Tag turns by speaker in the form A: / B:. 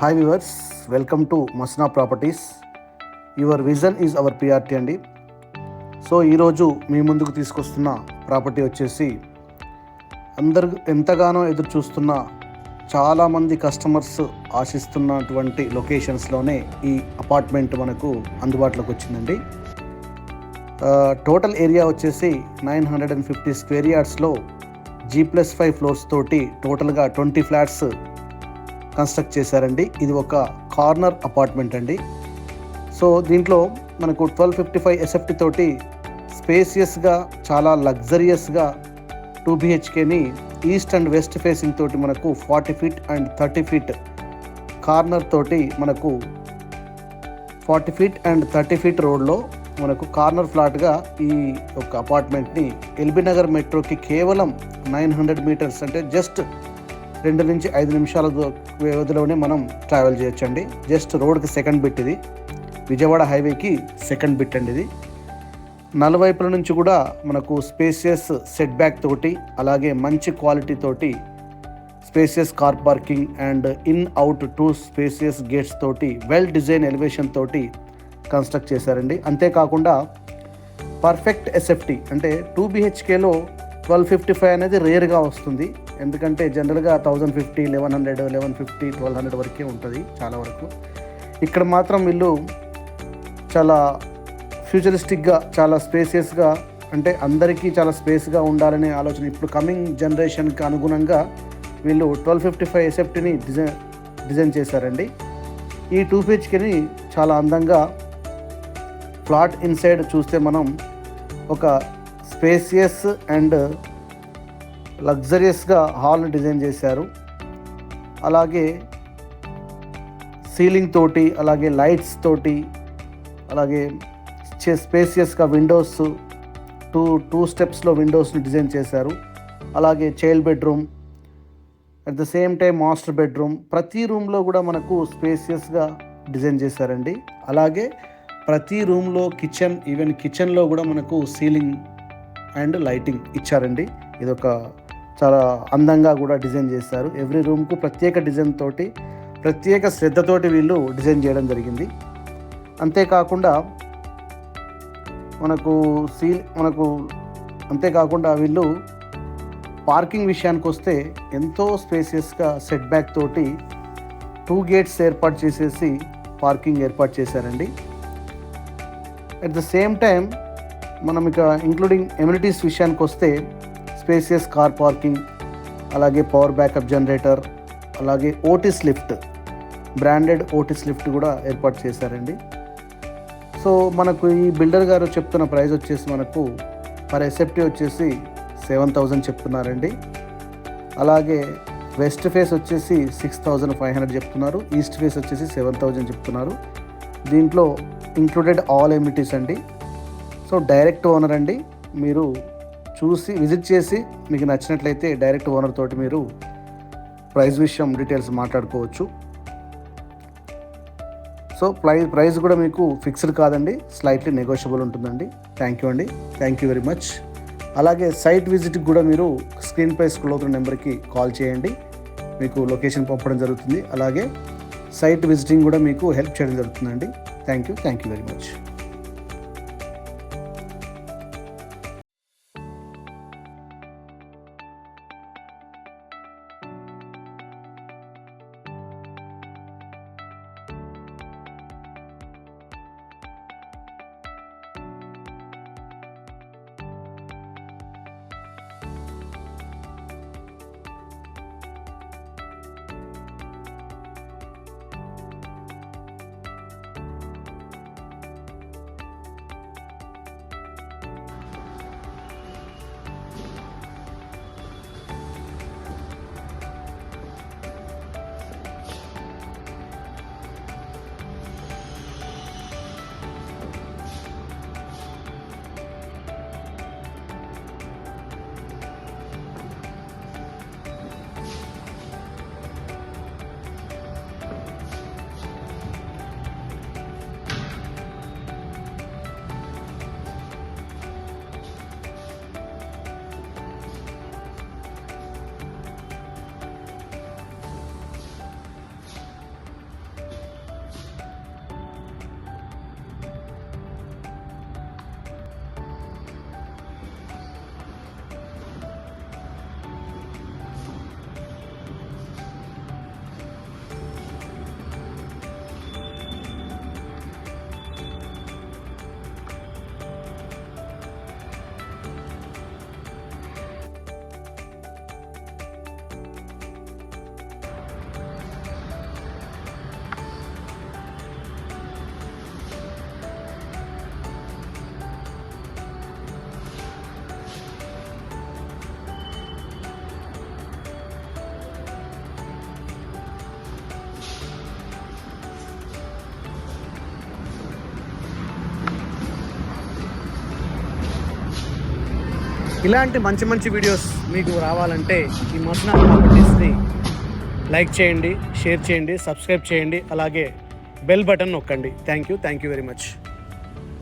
A: Hi viewers, welcome to Masna properties. Your vision is our priority అండి. So ఈరోజు మీ ముందుకు తీసుకొస్తున్న ప్రాపర్టీ వచ్చేసి అందరు ఎంతగానో ఎదురు చూస్తున్న చాలామంది కస్టమర్స్ ఆశిస్తున్నటువంటి లొకేషన్స్లోనే ఈ అపార్ట్మెంట్ మనకు అందుబాటులోకి వచ్చిందండి. టోటల్ ఏరియా వచ్చేసి 950 స్క్వేర్ యార్డ్స్లో G+5 ఫ్లోర్స్ తోటి టోటల్గా 20 ఫ్లాట్స్ కన్స్ట్రక్ట్ చేశారండి. ఇది ఒక కార్నర్ అపార్ట్మెంట్ అండి. సో దీంట్లో మనకు 1255 ఎస్ఎఫ్టీ తోటి స్పేసియస్గా చాలా లగ్జరియస్గా 2 BHKని ఈస్ట్ అండ్ వెస్ట్ ఫేసింగ్ తోటి మనకు 40 ఫీట్ అండ్ 30 ఫీట్ కార్నర్ తోటి మనకు 40 ఫీట్ అండ్ 30 ఫీట్ రోడ్లో మనకు కార్నర్ ఫ్లాట్గా ఈ యొక్క అపార్ట్మెంట్ని ఎల్బీ నగర్ మెట్రోకి కేవలం 900 మీటర్స్ అంటే జస్ట్ 2 నుంచి 5 నిమిషాల వ్యవధిలోనే మనం ట్రావెల్ చేయొచ్చండి. జస్ట్ రోడ్కి సెకండ్ బిట్, ఇది విజయవాడ హైవేకి సెకండ్ బిట్ అండి. ఇది నలువైపుల నుంచి కూడా మనకు స్పేసియస్ సెట్ బ్యాక్ తోటి, అలాగే మంచి క్వాలిటీ తోటి spacious car parking and in out 2 spacious gates తోటి వెల్ డిజైన్ ఎలివేషన్ తోటి కన్స్ట్రక్ట్ చేశారండి. అంతేకాకుండా పర్ఫెక్ట్ ఎస్ఎఫ్టీ అంటే 2 BHKలో 1255 అనేది రేర్గా వస్తుంది. ఎందుకంటే జనరల్గా 1050, 1100, 1150, 1200 వరకే ఉంటుంది చాలా వరకు. ఇక్కడ మాత్రం వీళ్ళు చాలా ఫ్యూచరిస్టిక్గా, చాలా స్పేసియస్గా, అంటే అందరికీ చాలా స్పేస్గా ఉండాలనే ఆలోచన ఇప్పుడు కమింగ్ జనరేషన్కి అనుగుణంగా వీళ్ళు 1255 ఎస్ఎఫ్టీని డిజైన్ చేశారండి. ఈ 2 BHKని చాలా అందంగా ఫ్లాట్ ఇన్సైడ్ చూస్తే మనం ఒక స్పేసియస్ అండ్ లగ్జరియస్గా హాల్ని డిజైన్ చేశారు. అలాగే సీలింగ్ తోటి, అలాగే లైట్స్ తోటి, అలాగే స్పేసియస్గా విండోస్ టూ స్టెప్స్లో విండోస్ని డిజైన్ చేశారు. అలాగే child bedroom, at the same time master bedroom, ప్రతి రూమ్లో కూడా మనకు స్పేసియస్గా డిజైన్ చేశారండి. అలాగే ప్రతి రూమ్లో కిచెన్, ఈవెన్ కిచెన్లో కూడా మనకు సీలింగ్ అండ్ లైటింగ్ ఇచ్చారండి. ఇదొక చాలా అందంగా కూడా డిజైన్ చేశారు. ఎవ్రీ రూమ్కు ప్రత్యేక డిజైన్ తోటి, ప్రత్యేక శ్రద్ధతోటి వీళ్ళు డిజైన్ చేయడం జరిగింది. అంతేకాకుండా అంతేకాకుండా వీళ్ళు పార్కింగ్ విషయానికి వస్తే ఎంతో స్పేసియస్గా సెట్ బ్యాక్ తోటి 2 గేట్స్ ఏర్పాటు చేసేసి పార్కింగ్ ఏర్పాటు చేశారండి. అట్ ద సేమ్ టైం మనం ఇక ఇంక్లూడింగ్ ఎమ్యూనిటీస్ విషయానికి వస్తే స్పేసియస్ కార్ పార్కింగ్, అలాగే పవర్ బ్యాకప్ జనరేటర్, అలాగే Otis lift, branded Otis lift కూడా ఏర్పాటు చేశారండి. సో మనకు ఈ బిల్డర్ గారు చెప్తున్న ప్రైస్ వచ్చేసి మనకు పర్ ఎస్ఎఫ్టీ వచ్చేసి 7000 చెప్తున్నారండి. అలాగే వెస్ట్ ఫేస్ వచ్చేసి 6500 చెప్తున్నారు, ఈస్ట్ ఫేస్ వచ్చేసి 7000 చెప్తున్నారు. దీంట్లో ఇంక్లూడెడ్ ఆల్ ఎమ్యూనిటీస్ అండి. సో డైరెక్ట్ ఓనర్ అండి. మీరు చూసి విజిట్ చేసి మీకు నచ్చినట్లయితే డైరెక్ట్ ఓనర్ తోటి మీరు ప్రైస్ విషయం డీటెయిల్స్ మాట్లాడుకోవచ్చు. సో ప్రైస్ కూడా మీకు ఫిక్స్డ్ కాదండి, స్లైట్లీ నెగోషియబుల్ ఉంటుందండి. థ్యాంక్ యూ అండి, థ్యాంక్ యూ వెరీ మచ్. అలాగే సైట్ విజిట్కి కూడా మీరు స్క్రీన్ పై స్క్రోల్ అవుతున్న నెంబర్కి కాల్ చేయండి, మీకు లొకేషన్ పంపడం జరుగుతుంది. అలాగే సైట్ విజిటింగ్ కూడా మీకు హెల్ప్ చేయడం జరుగుతుందండి. Thank you very much. ఇలాంటి మంచి మంచి వీడియోస్ మీకు రావాలంటే ఈ మస్నార్ ప్రాపర్టీస్ని లైక్ చేయండి, షేర్ చేయండి, సబ్స్క్రైబ్ చేయండి, అలాగే బెల్ బటన్ నొక్కండి. Thank you very much.